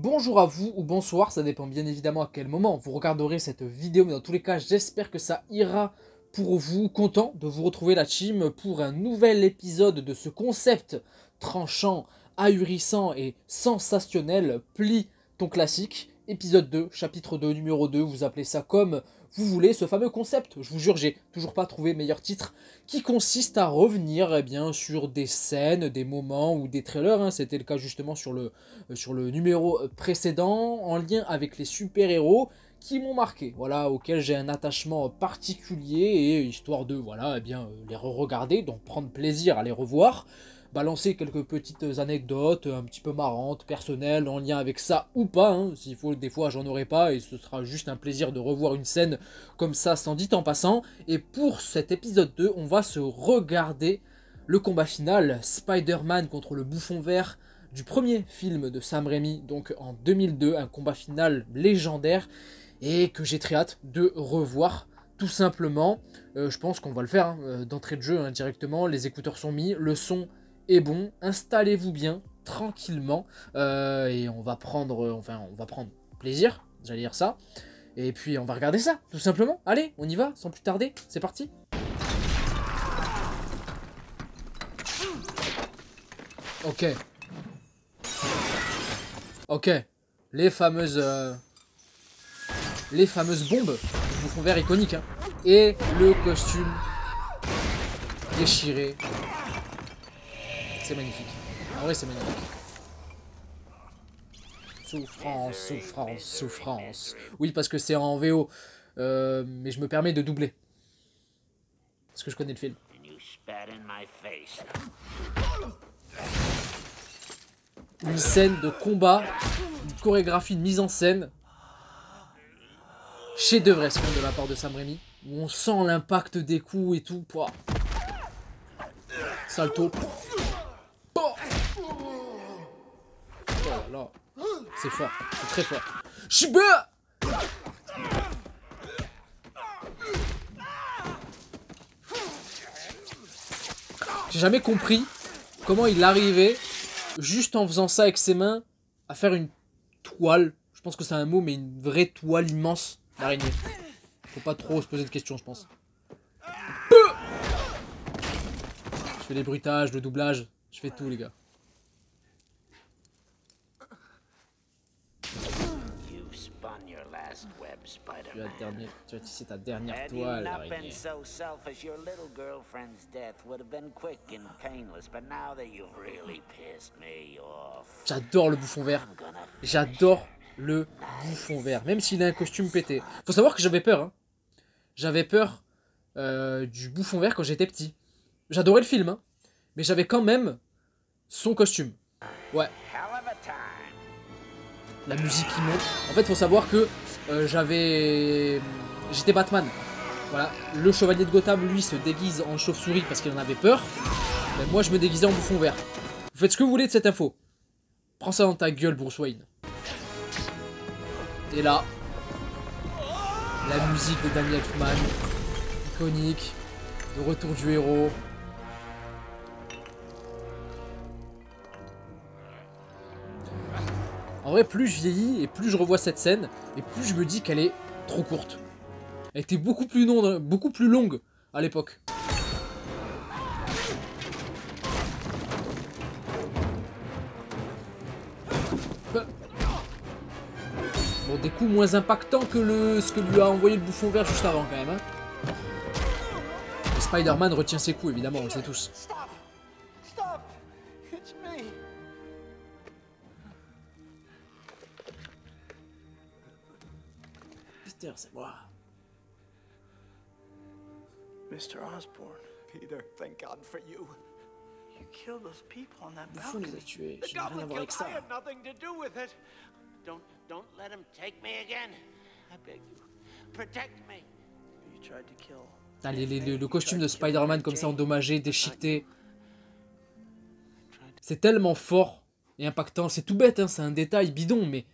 Bonjour à vous ou bonsoir, ça dépend bien évidemment à quel moment vous regarderez cette vidéo, mais dans tous les cas j'espère que ça ira pour vous. Content de vous retrouver la team pour un nouvel épisode de ce concept tranchant, ahurissant et sensationnel, Plie ton classique, épisode 2, chapitre 2, numéro 2, vous appelez ça comme vous voulez, ce fameux concept, je vous jure j'ai toujours pas trouvé meilleur titre, qui consiste à revenir sur des scènes, des moments ou des trailers, c'était le cas justement sur le numéro précédent, en lien avec les super-héros qui m'ont marqué, voilà, auxquels j'ai un attachement particulier, et histoire de, voilà, les re-regarder, donc prendre plaisir à les revoir, balancer quelques petites anecdotes un petit peu marrantes, personnelles, en lien avec ça ou pas, s'il faut, des fois j'en aurai pas, et ce sera juste un plaisir de revoir une scène comme ça, sans dit en passant. Et pour cet épisode 2, on va se regarder le combat final, Spider-Man contre le Bouffon Vert, du premier film de Sam Raimi, donc en 2002, un combat final légendaire, et que j'ai très hâte de revoir, tout simplement. Je pense qu'on va le faire d'entrée de jeu directement, les écouteurs sont mis, le son est bon, installez-vous bien, tranquillement, et on va prendre plaisir, j'allais dire ça, et puis on va regarder ça, tout simplement. Allez, on y va, sans plus tarder, c'est parti. Ok. Ok, les fameuses bombes du Bouffon Vert iconique, et le costume déchiré. C'est magnifique. En vrai, c'est magnifique. Souffrance, souffrance, souffrance. Oui, parce que c'est en VO. Mais je me permets de doubler. Parce que je connais le film. Une scène de combat, une chorégraphie, une mise en scène. Chef-d'œuvre de la part de Sam Raimi. Où on sent l'impact des coups et tout. Pouah. Salto. Oh là là. C'est fort, c'est très fort. Shiba! J'ai jamais compris comment il arrivait, juste en faisant ça avec ses mains, à faire une toile. Je pense que c'est un mot, mais une vraie toile immense d'araignée. Faut pas trop se poser de questions, je pense. Je fais les bruitages, le doublage, je fais tout, les gars. Tu as tissé ta dernière toile, l'araignée. J'adore le Bouffon Vert. J'adore le Bouffon Vert. Même s'il a un costume pété. Faut savoir que j'avais peur. J'avais peur du Bouffon Vert quand j'étais petit. J'adorais le film, mais j'avais quand même son costume. Ouais. La musique qui monte. En fait, faut savoir que j'étais Batman. Voilà. Le chevalier de Gotham, lui, se déguise en chauve-souris parce qu'il en avait peur. Mais moi, je me déguisais en Bouffon Vert. Vous faites ce que vous voulez de cette info. Prends ça dans ta gueule, Bruce Wayne. Et là, la musique de Danny Elfman, iconique, le retour du héros. En vrai, plus je vieillis et plus je revois cette scène, et plus je me dis qu'elle est trop courte. Elle était beaucoup plus longue à l'époque. Bon, des coups moins impactants que ce que lui a envoyé le Bouffon Vert juste avant quand même. Et Spider-Man retient ses coups, évidemment, on le sait tous. C'est moi. Mr. Osborn. Peter, thank God for you. You killed those people on that balcony. Les a tués. Je n'ai rien à voir avec ça. I had nothing to do with it. Don't let him take me again. I beg you. Protect me. You tried to kill. Ah, le costume de Spider-Man comme ça endommagé, déchiqueté. C'est tellement fort et impactant. C'est tout bête, c'est un détail bidon, mais...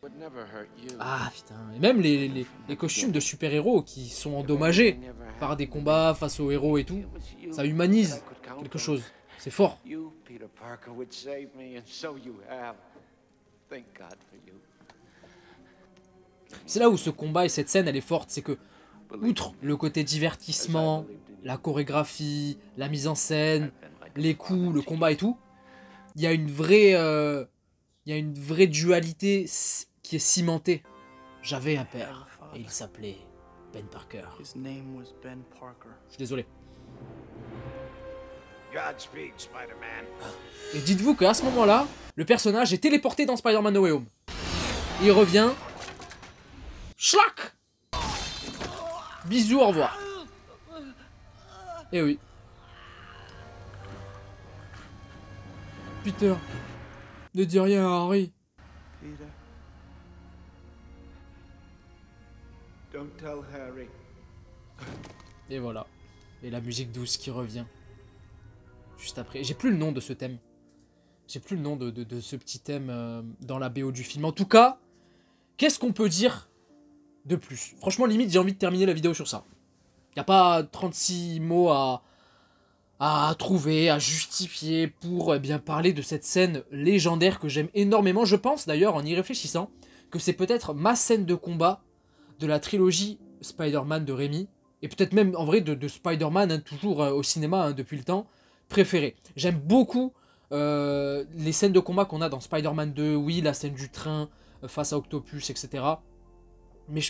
Ah putain, et même les costumes de super-héros qui sont endommagés par des combats face aux héros et tout, ça humanise quelque chose. C'est fort. C'est là où ce combat et cette scène, elle est forte, c'est que, outre le côté divertissement, la chorégraphie, la mise en scène, les coups, le combat et tout, il y a une vraie, dualité qui est cimentée. J'avais un père, et il s'appelait Ben Parker. His name was Ben Parker. Je suis désolé. Godspeed, Spider-Man. Et dites-vous qu'à ce moment-là, le personnage est téléporté dans Spider-Man No Way Home. Il revient. Schlack! Bisous, au revoir. Eh oui. Peter, ne dis rien à Harry. Peter. Don't tell Harry. Et voilà. Et la musique douce qui revient. Juste après. J'ai plus le nom de ce thème. J'ai plus le nom de ce petit thème dans la BO du film. En tout cas, qu'est-ce qu'on peut dire de plus? Franchement, limite, j'ai envie de terminer la vidéo sur ça. Y a pas 36 mots à trouver, à justifier pour bien parler de cette scène légendaire que j'aime énormément. Je pense d'ailleurs, en y réfléchissant, que c'est peut-être ma scène de combat de la trilogie Spider-Man de Raimi, et peut-être même en vrai de Spider-Man, hein, toujours au cinéma hein, depuis le temps, préférée. J'aime beaucoup les scènes de combat qu'on a dans Spider-Man 2, oui, la scène du train face à Octopus, etc. Mais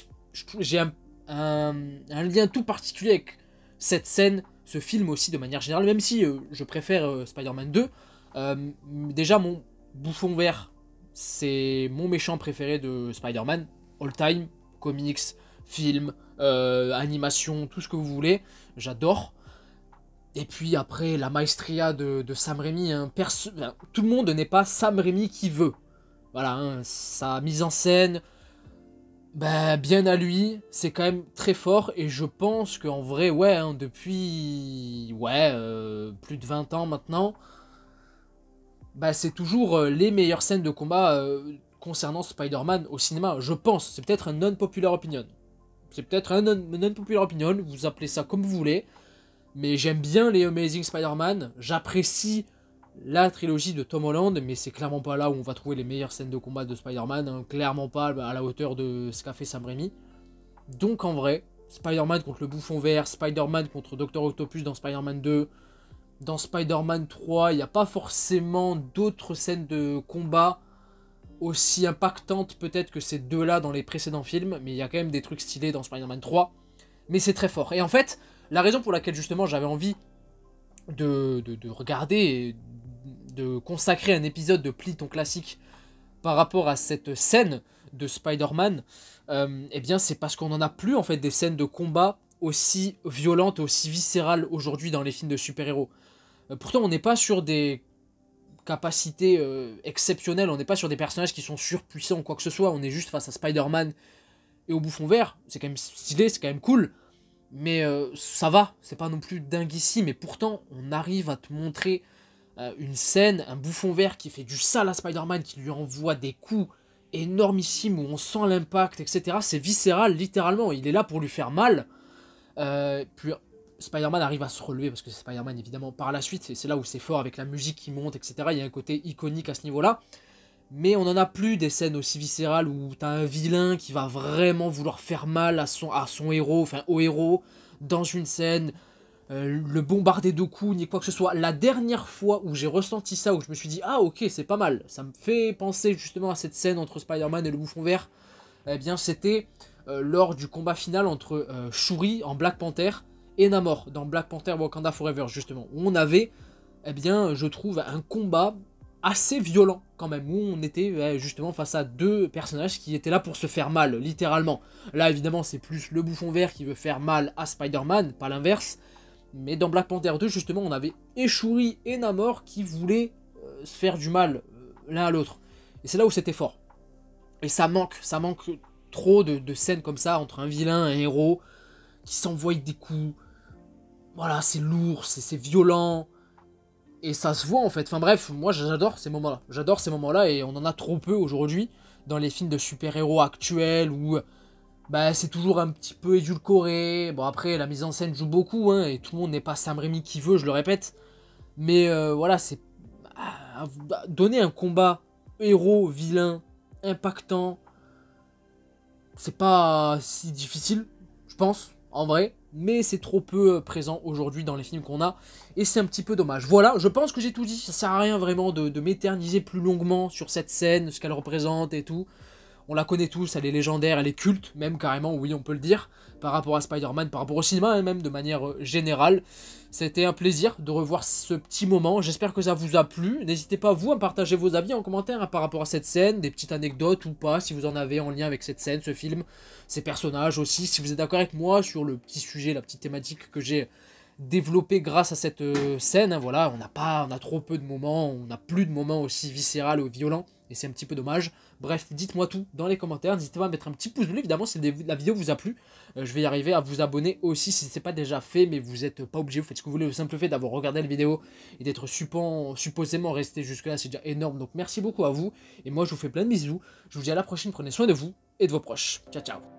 j'ai un lien tout particulier avec cette scène, ce film aussi de manière générale, même si je préfère Spider-Man 2. Déjà, mon bouffon vert, c'est mon méchant préféré de Spider-Man, all time, comics, film, animation, tout ce que vous voulez, j'adore. Et puis après, la maestria de Sam Raimi, hein, tout le monde n'est pas Sam Raimi qui veut. Voilà, hein, sa mise en scène, bah, bien à lui, c'est quand même très fort, et je pense qu'en vrai, ouais, hein, depuis plus de 20 ans maintenant, bah, c'est toujours les meilleures scènes de combat concernant Spider-Man au cinéma, je pense. C'est peut-être un non-popular opinion. C'est peut-être un non-popular opinion, vous appelez ça comme vous voulez, mais j'aime bien les Amazing Spider-Man, j'apprécie la trilogie de Tom Holland, mais c'est clairement pas là où on va trouver les meilleures scènes de combat de Spider-Man, hein, clairement pas à la hauteur de ce qu'a fait Sam Raimi. Donc en vrai, Spider-Man contre le Bouffon Vert, Spider-Man contre Dr. Octopus dans Spider-Man 2, dans Spider-Man 3, il n'y a pas forcément d'autres scènes de combat aussi impactantes peut-être que ces deux-là dans les précédents films, mais il y a quand même des trucs stylés dans Spider-Man 3, mais c'est très fort. Et en fait, la raison pour laquelle justement j'avais envie de regarder et de consacrer un épisode de Plie ton classique par rapport à cette scène de Spider-Man, eh bien c'est parce qu'on n'en a plus en fait des scènes de combat aussi violentes, aussi viscérales aujourd'hui dans les films de super-héros. Pourtant on n'est pas sur des capacités exceptionnelles, on n'est pas sur des personnages qui sont surpuissants ou quoi que ce soit, on est juste face à Spider-Man et au Bouffon Vert, c'est quand même stylé, c'est quand même cool, mais ça va, c'est pas non plus dinguissime, mais pourtant on arrive à te montrer une scène, un Bouffon Vert qui fait du sale à Spider-Man, qui lui envoie des coups énormissimes où on sent l'impact, etc. C'est viscéral, littéralement, il est là pour lui faire mal. Puis Spider-Man arrive à se relever, parce que c'est Spider-Man évidemment par la suite, et c'est là où c'est fort avec la musique qui monte, etc. Il y a un côté iconique à ce niveau-là. Mais on n'en a plus des scènes aussi viscérales où t'as un vilain qui va vraiment vouloir faire mal à son héros, enfin au héros, dans une scène, le bombarder de coups, ni quoi que ce soit. La dernière fois où j'ai ressenti ça, où je me suis dit « Ah ok, c'est pas mal », ça me fait penser justement à cette scène entre Spider-Man et le Bouffon Vert, eh bien c'était lors du combat final entre Shuri en Black Panther et Namor dans Black Panther Wakanda Forever, justement, où on avait, eh bien, je trouve, un combat assez violent quand même, où on était justement face à deux personnages qui étaient là pour se faire mal, littéralement. Là, évidemment, c'est plus le Bouffon Vert qui veut faire mal à Spider-Man, pas l'inverse. Mais dans Black Panther 2, justement, on avait Shuri et Namor qui voulaient se faire du mal l'un à l'autre. Et c'est là où c'était fort. Et ça manque trop de scènes comme ça, entre un vilain et un héros, qui s'envoient des coups. Voilà, c'est lourd, c'est violent. Et ça se voit en fait. Enfin bref, moi j'adore ces moments-là. J'adore ces moments-là et on en a trop peu aujourd'hui dans les films de super-héros actuels où bah, c'est toujours un petit peu édulcoré. Bon après, la mise en scène joue beaucoup hein, et tout le monde n'est pas Sam Raimi qui veut, je le répète. Mais voilà, c'est donner un combat héros-vilain impactant. c'est pas si difficile, je pense, en vrai, mais c'est trop peu présent aujourd'hui dans les films qu'on a, et c'est un petit peu dommage. Voilà, je pense que j'ai tout dit, ça sert à rien vraiment de m'éterniser plus longuement sur cette scène, ce qu'elle représente et tout. On la connaît tous, elle est légendaire, elle est culte, même carrément, oui, on peut le dire, par rapport à Spider-Man, par rapport au cinéma, et même de manière générale. C'était un plaisir de revoir ce petit moment, j'espère que ça vous a plu. N'hésitez pas, vous, à me partager vos avis en commentaire par rapport à cette scène, des petites anecdotes ou pas, si vous en avez en lien avec cette scène, ce film, ces personnages aussi. Si vous êtes d'accord avec moi sur le petit sujet, la petite thématique que j'ai développé grâce à cette scène, hein, voilà, on a trop peu de moments, on n'a plus de moments aussi viscérales ou violents, et c'est un petit peu dommage. Bref, dites-moi tout dans les commentaires, n'hésitez pas à mettre un petit pouce bleu, évidemment, si la vidéo vous a plu, je vais y arriver à vous abonner aussi si ce n'est pas déjà fait, mais vous n'êtes pas obligé, vous faites ce que vous voulez, le simple fait d'avoir regardé la vidéo et d'être supposément resté jusque là, c'est déjà énorme, donc merci beaucoup à vous, et moi je vous fais plein de bisous, je vous dis à la prochaine, prenez soin de vous et de vos proches, ciao ciao.